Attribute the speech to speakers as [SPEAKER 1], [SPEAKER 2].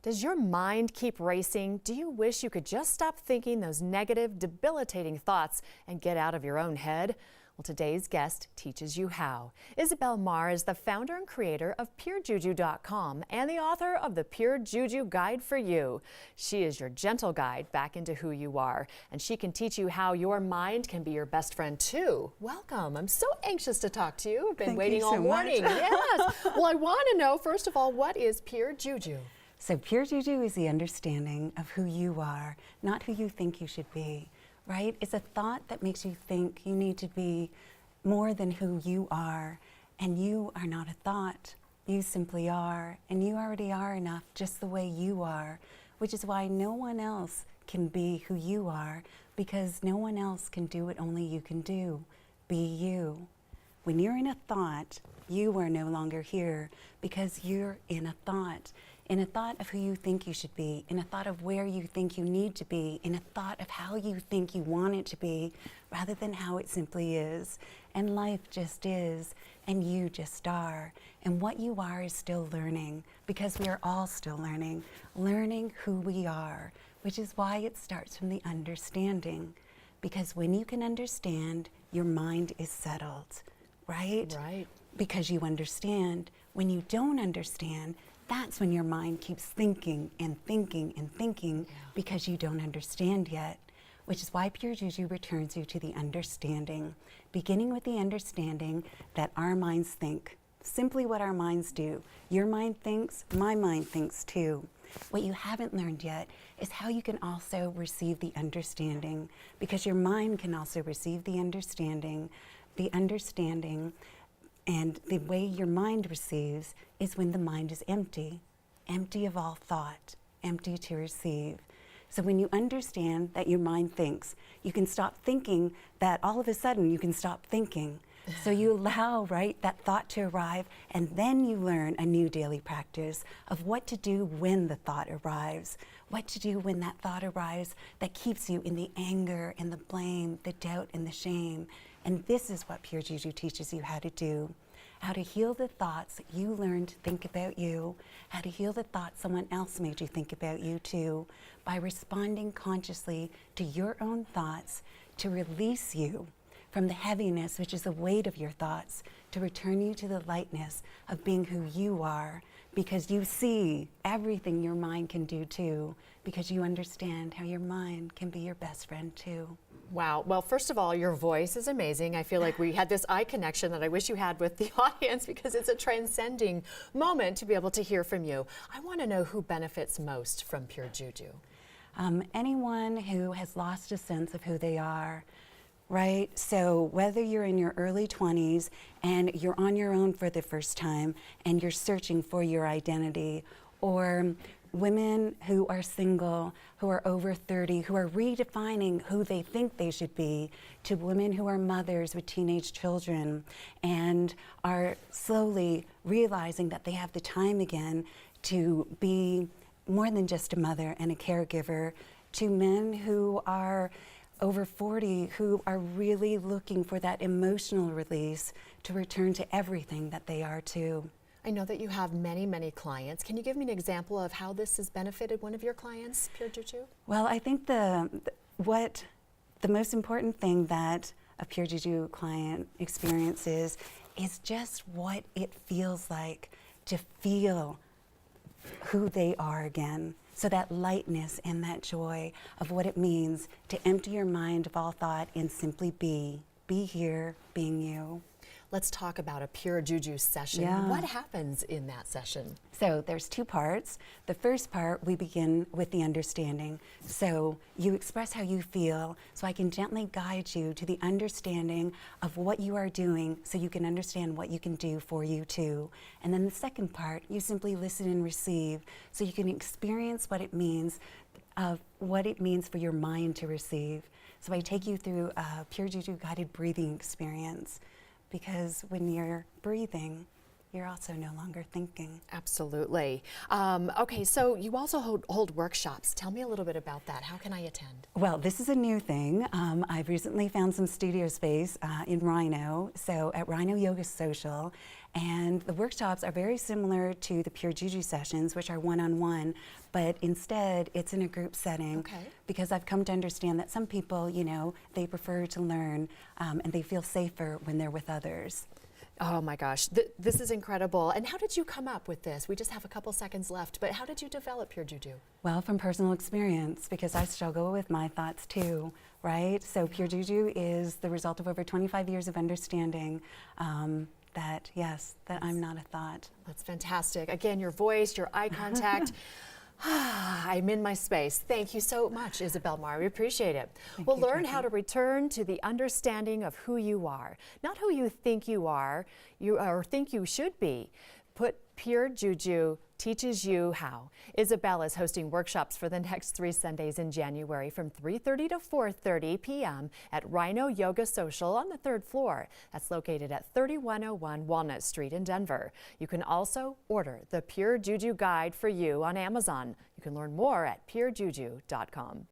[SPEAKER 1] Does your mind keep racing? Do you wish you could just stop thinking those negative, debilitating thoughts and get out of your own head? Well, today's guest teaches you how. Isabel Marr is the founder and creator of Purejoojoo.com and the author of the Purejoojoo Guide for You. She is your gentle guide back into who you are, and she can teach you how your mind can be your best friend too. Welcome. I'm so anxious to talk to you. I've been waiting all morning. Yes. Well, I want to know, first of all, what is Purejoojoo?
[SPEAKER 2] So Purejoojoo is the understanding of who you are, not who you think you should be, right? It's a thought that makes you think you need to be more than who you are, and you are not a thought. You simply are, and you already are enough just the way you are, which is why no one else can be who you are, because no one else can do what only you can do. Be you. When you're in a thought, you are no longer here because you're in a thought of who you think you should be, in a thought of where you think you need to be, in a thought of how you think you want it to be, rather than how it simply is. And life just is, and you just are. And what you are is still learning, because we are all still learning who we are, which is why it starts from the understanding. Because when you can understand, your mind is settled, right?
[SPEAKER 1] Right.
[SPEAKER 2] Because you understand. When you don't understand, that's when your mind keeps thinking and thinking and thinking, because you don't understand yet, which is why Purejoojoo returns you to the understanding, beginning with the understanding that our minds think, simply what our minds do. Your mind thinks, my mind thinks too. What you haven't learned yet is how you can also receive the understanding, because your mind can also receive the understanding. And the way your mind receives is when the mind is empty, empty of all thought, empty to receive. So when you understand that your mind thinks, you can stop thinking that all of a sudden you can stop thinking. So you allow, right, that thought to arrive, and then you learn a new daily practice of what to do when the thought arrives, what to do when that thought arrives that keeps you in the anger and the blame, the doubt and the shame. And this is what Purejoojoo teaches you how to do. How to heal the thoughts you learned to think about you, how to heal the thoughts someone else made you think about you too, by responding consciously to your own thoughts, to release you from the heaviness, which is the weight of your thoughts, to return you to the lightness of being who you are, because you see everything your mind can do too, because you understand how your mind can be your best friend too.
[SPEAKER 1] Wow. Well, first of all, your voice is amazing. I feel like we had this eye connection that I wish you had with the audience, because it's a transcending moment to be able to hear from you. I want to know who benefits most from Purejoojoo.
[SPEAKER 2] Anyone who has lost a sense of who they are, right? So whether you're in your early 20s and you're on your own for the first time and you're searching for your identity, or women who are single, who are over 30, who are redefining who they think they should be, to women who are mothers with teenage children and are slowly realizing that they have the time again to be more than just a mother and a caregiver, to men who are over 40 who are really looking for that emotional release to return to everything that they are too.
[SPEAKER 1] I know that you have many, many clients. Can you give me an example of how this has benefited one of your clients, Purejoojoo?
[SPEAKER 2] Well, I think the most important thing that a Purejoojoo client experiences is just what it feels like to feel who they are again. So that lightness and that joy of what it means to empty your mind of all thought and simply be here, being you.
[SPEAKER 1] Let's talk about a Purejoojoo session.
[SPEAKER 2] Yeah.
[SPEAKER 1] What happens in that session?
[SPEAKER 2] So there's two parts. The first part, we begin with the understanding. So you express how you feel, so I can gently guide you to the understanding of what you are doing, so you can understand what you can do for you too. And then the second part, you simply listen and receive, so you can experience what it means for your mind to receive. So I take you through a Purejoojoo guided breathing experience. Because when you're breathing, you're also no longer thinking.
[SPEAKER 1] Absolutely. Okay, so you also hold workshops. Tell me a little bit about that. How can I attend?
[SPEAKER 2] Well, this is a new thing. I've recently found some studio space in Rhino, so at Rhino Yoga Social, and the workshops are very similar to the Purejoojoo sessions, which are one-on-one, but instead it's in a group setting.
[SPEAKER 1] Okay.
[SPEAKER 2] Because I've come to understand that some people, you know, they prefer to learn and they feel safer when they're with others.
[SPEAKER 1] Oh my gosh, this is incredible. And how did you come up with this? We just have a couple seconds left, but how did you develop Purejoojoo?
[SPEAKER 2] Well, from personal experience, because I struggle with my thoughts too, right? So Purejoojoo is the result of over 25 years of understanding that, yes, that I'm not a thought.
[SPEAKER 1] That's fantastic. Again, your voice, your eye contact. I'm in my space. Thank you so much, Isabel Mar. We appreciate it. We'll learn how to return to the understanding of who you are, not who you think you are, or think you should be. Purejoojoo teaches you how. Isabel is hosting workshops for the next 3 Sundays in January from 3:30 to 4:30 p.m. at Rhino Yoga Social on the 3rd floor. That's located at 3101 Walnut Street in Denver. You can also order the Purejoojoo Guide for You on Amazon. You can learn more at purejoojoo.com.